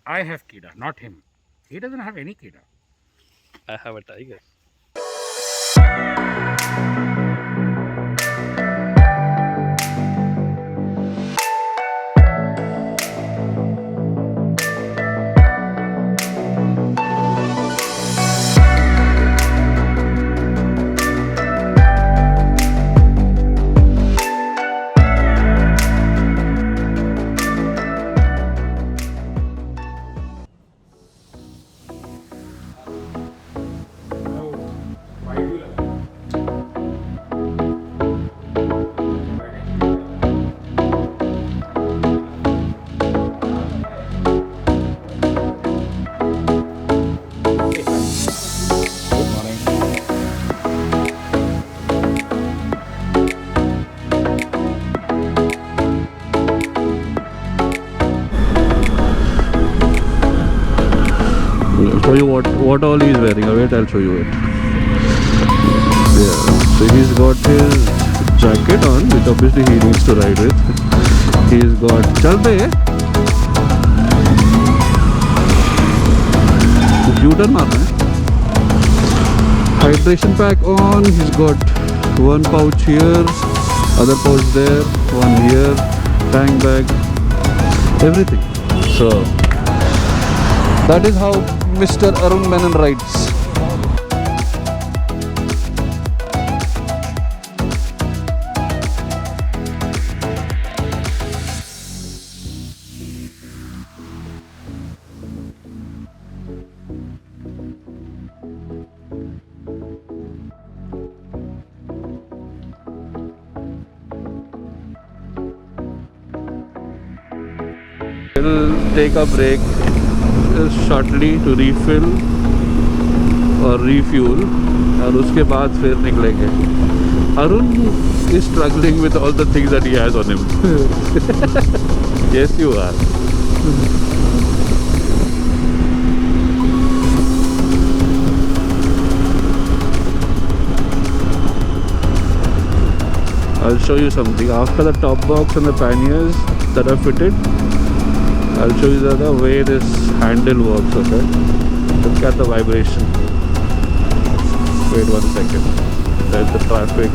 I have Kida, not him. He doesn't have any Kida. I have a tiger. I'll show you what all he's wearing. Wait, I'll show you it. Yeah, so he's got his jacket on, which obviously he needs to ride with. He's got chalde U-turn marna hai. Hydration pack on. He's got one pouch here, other pouch there, one here, tank bag, everything. So that is how Mr. Arun Menon rides. We'll take a break shortly to refill और refuel और उसके बाद फिर निकलेंगे. Arun is struggling with all the things that he has on him. Yes, you are. I'll show you something. After the top box and the panniers that are fitted, I'll show you the way this handle works, okay? Look at the vibration. Wait 1 second. There's the traffic.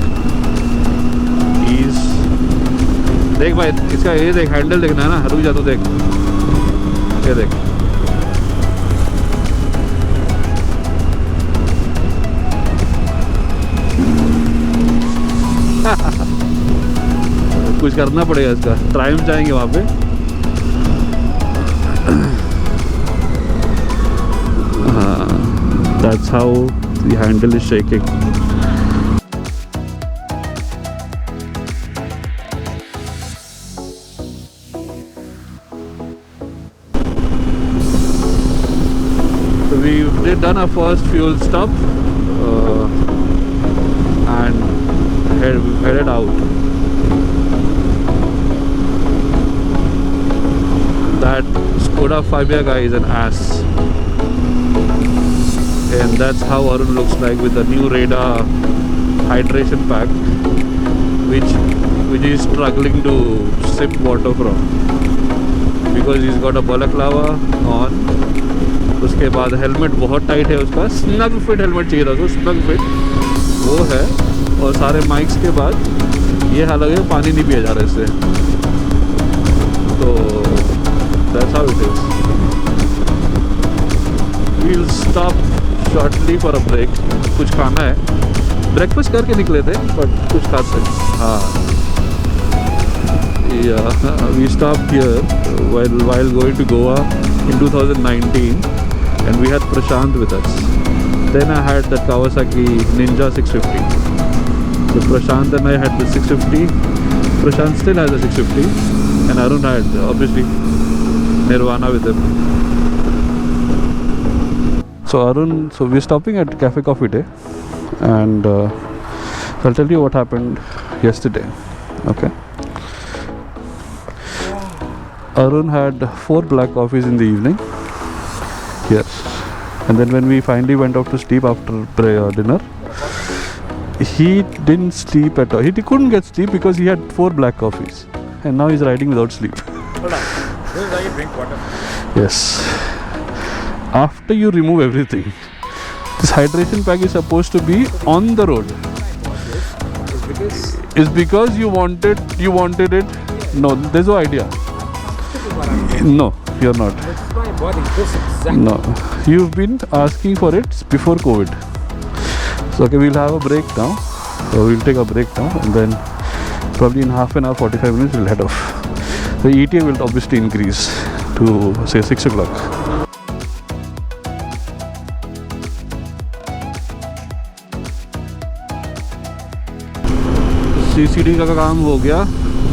Ease. देख भाई, इसका ये देख, handle देखना है ना, रुक जा तो देख. ये देख. कुछ करना पड़ेगा इसका. ट्रायम्फ जाएंगे वहाँ पे. That's how the handle is shaking. So we've done our first fuel stop and headed out. That Skoda Fabia guy is an ass. And that's how Arun looks like with the new radar hydration pack, which he's struggling to sip water from because he's got a balaclava on. उसके बाद helmet बहुत tight है उसका. Snug fit helmet चाहिए था उसको. Snug fit वो है. और सारे माइक्स के बाद ये हालांकि पानी नहीं पिया जा रहा इससे. तो that's how it is. We'll stop shortly for a break. कुछ खाना है. ब्रेकफास्ट करके निकले थे but कुछ खाते हैं. हाँ. Yeah, we stopped here while going to Goa in 2019, and we had Prashant with us. Then I had that Kawasaki Ninja 650. So Prashant and I had the 650. Prashant still has the 650, and Arun had obviously Nirvana with him. So Arun, so we're stopping at Cafe Coffee Day, and I'll tell you what happened yesterday. Okay. Arun had 4 black coffees in the evening. Yes. And then when we finally went out to sleep after dinner, he didn't sleep at all. He couldn't get sleep because he had 4 black coffees, and now he's riding without sleep. Hold on. This is how you drink water. Yes. After you remove everything, this hydration pack is supposed to be on the road. It's because you wanted it. No, there's no idea. No, you're not. That's my body. This exactly. No, you've been asking for it before COVID. So okay, we'll have a break now. So we'll take a break now, and then probably in half an hour, 45 minutes, we'll head off. The ETA will obviously increase to say 6 o'clock. CCD का काम हो गया.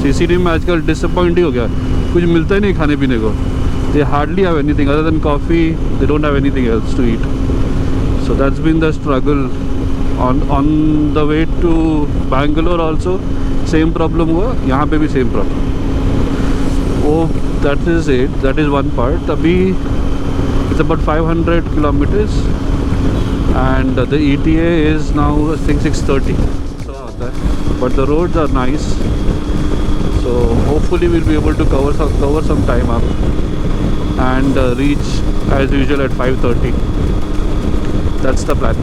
CCD में आजकल disappoint ही हो गया. कुछ मिलता ही नहीं खाने पीने को. They hardly have anything other than coffee. They don't have anything else to eat. So that's been the struggle. On the way to Bangalore also same problem हुआ. यहाँ पे भी same problem. Oh, that is it. That is one part. अभी it's about 500 kilometers and the ETA is now I think 6:30. But the roads are nice, so hopefully we'll be able to cover some time up and reach as usual at 5:30. That's the plan.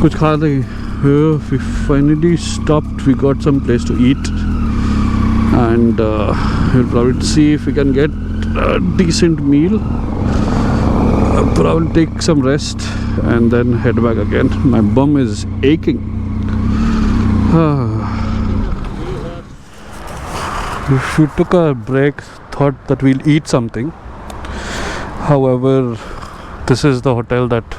कुछ खा रहे. We finally stopped. We got some place to eat, and we'll probably see if we can get a decent meal. Probably take some rest and then head back again. My bum is aching. We took a break, thought that we'll eat something. However, this is the hotel that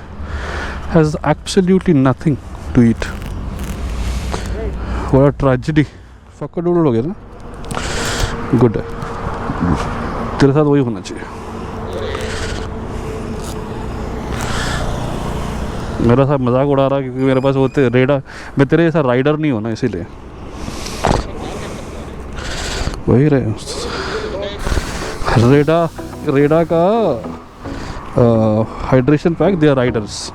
has absolutely nothing to eat. What a tragedy. फक्का-डूडल हो गया ना. Good है. तेरे साथ वही होना चाहिए. मेरा साथ मजाक उड़ा रहा क्योंकि मेरे पास होते रेडा. मैं तेरे जैसा राइडर नहीं होना इसीलिए. वही रहे. रेडा का hydration pack they are riders.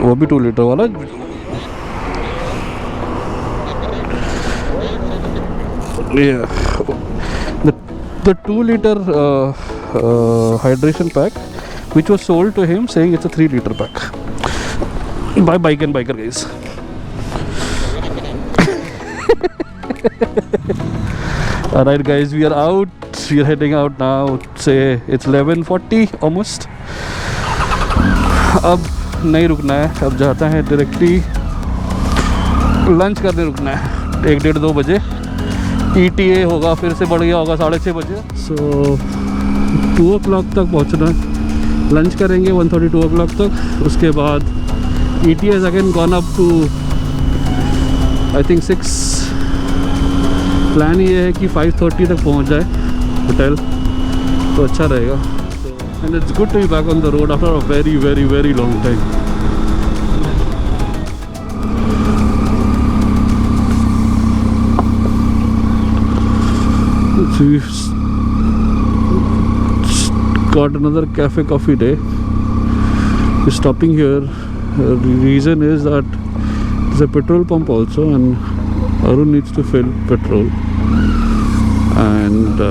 वो भी 2 लीटर वाला. The 2 liter hydration pack which was sold to him saying it's a 3 liter pack. By Bike and Biker guys. Alright guys, we are out. We are heading out now. Say it's 11:40 almost. अब नहीं रुकना है. अब जाता है directly lunch करने रुकना है. 1-1:30-2 बजे. ETA होगा फिर से बढ़ गया होगा 6:30 बजे. सो 2 o'clock तक पहुंचना है. लंच करेंगे 1:30-2 o'clock तक. उसके बाद ETA has again gone up to I think 6. Plan ये है कि 5:30 तक पहुंच जाए होटल तो अच्छा रहेगा. And it's good to be back on the road after a very very very long time. We've got another cafe coffee day. We're stopping here. The reason is that there's a petrol pump also and Arun needs to fill petrol and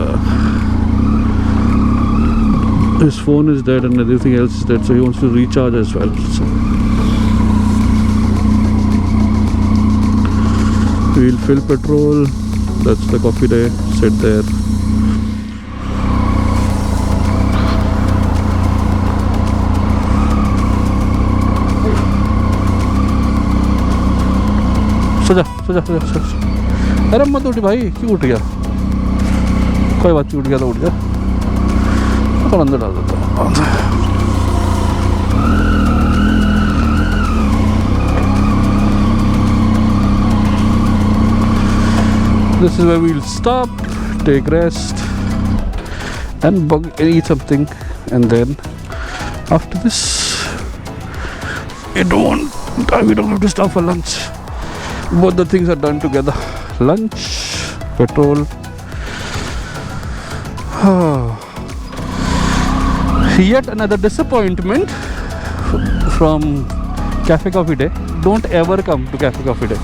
his phone is dead and everything else is dead, so he wants to recharge as well. So we'll fill petrol. That's the coffee day. Sit there. सजा. अरे मत उठ भाई. क्यों उठ गया? कोई बात नहीं, उठ गया तो उठ जा. तो अंदर डाल देता हूँ. This is where we'll stop, take rest and eat something, and then after this we don't have to stop for lunch. Both the things are done together. Lunch, petrol. Yet another disappointment from Cafe Coffee Day. Don't ever come to Cafe Coffee Day.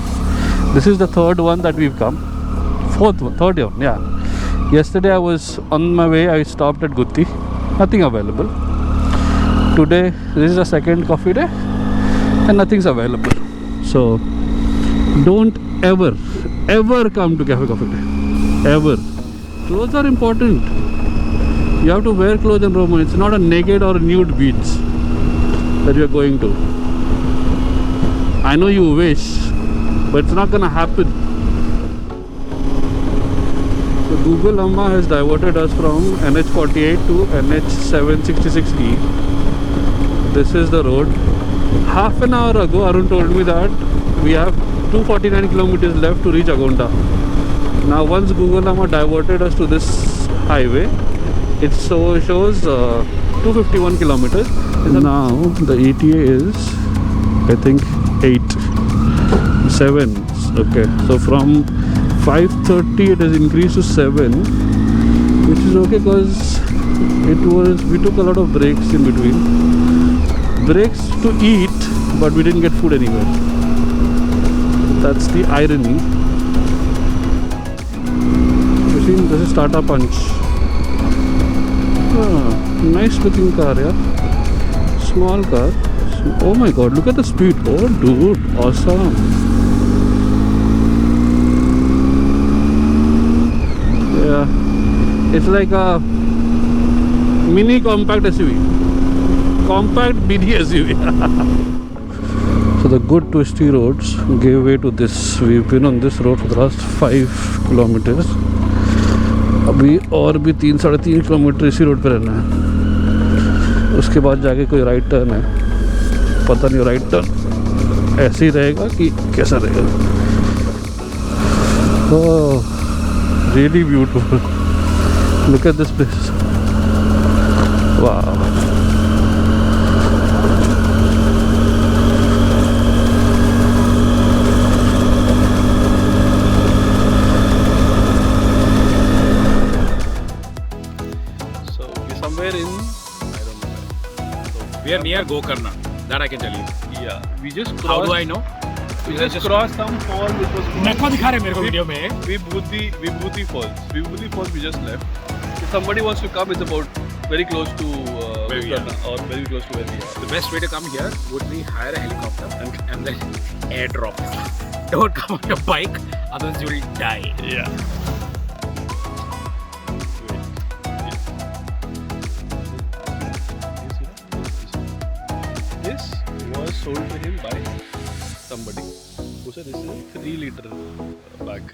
This is the third one that we've come. Third one, yeah. Yesterday I was on my way, I stopped at Gutti. Nothing available. Today, this is the second coffee day and nothing's available. So, don't ever come to Cafe Coffee Day. Ever. Clothes are important. You have to wear clothes in Roma. It's not a naked or nude beach that you are going to. I know you wish, but it's not gonna happen. So Google Amma has diverted us from NH48 to NH766E. This is the road. Half an hour ago, Arun told me that we have 249 kilometers left to reach Agonda. Now, once Google Amma diverted us to this highway, it shows 251 kilometers. Now the ETA is, I think, 7. Okay, so from 5:30 it has increased to 7, which is okay because we took a lot of breaks in between. Breaks to eat, but we didn't get food anywhere. That's the irony. You see, this is Tata Punch. Nice looking car, yeah. Small car. Oh my god, look at the speed. Oh dude, awesome. Yeah, it's like a mini compact SUV. Compact BD SUV. So the good twisty roads gave way to this. We've been on this road for the last 5 kilometers. अभी और भी 3-3.5 kilometre इसी road पे रहना है. उसके बाद जाके कोई राइट टर्न है. पता नहीं राइट टर्न ऐसे ही रहेगा कि कैसा रहेगा. Oh, really beautiful. Look at this place. वाह. We are near Gokarna. That I can tell you. Yeah, we just crossed. How do I know? We just crossed some fall which was. नक्को दिखा रहे मेरे को video में. Vibhuti Falls. Vibhuti Falls we just left. If somebody wants to come, it's about very close to Where we are. or very close to where we are. The best way to come here would be hire a helicopter and then airdrop. Don't come on your bike, otherwise you will die. Yeah. This was sold to him by somebody who said this is a 3-liter bag.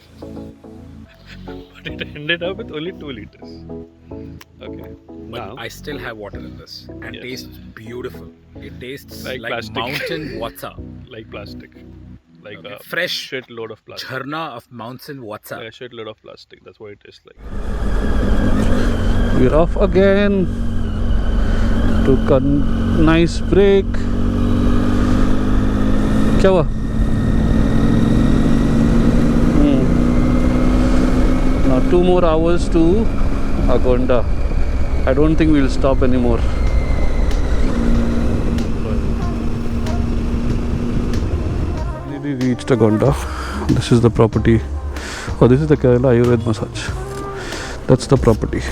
But it ended up with only 2 liters. Okay. But Now, I still have water in this and Yes. tastes beautiful. It tastes Like like plastic. mountain water. like plastic. Like Okay. a Fresh shitload of plastic. Jharna of mountain water. Like a shitload of plastic. That's what it tastes like. We're off again. Took a nice break. क्या हुआ? Now 2 more hours to Agonda. I don't think we'll stop anymore. We reached Agonda. This is the property. Oh, this is the Kerala Ayurveda massage. That's the property.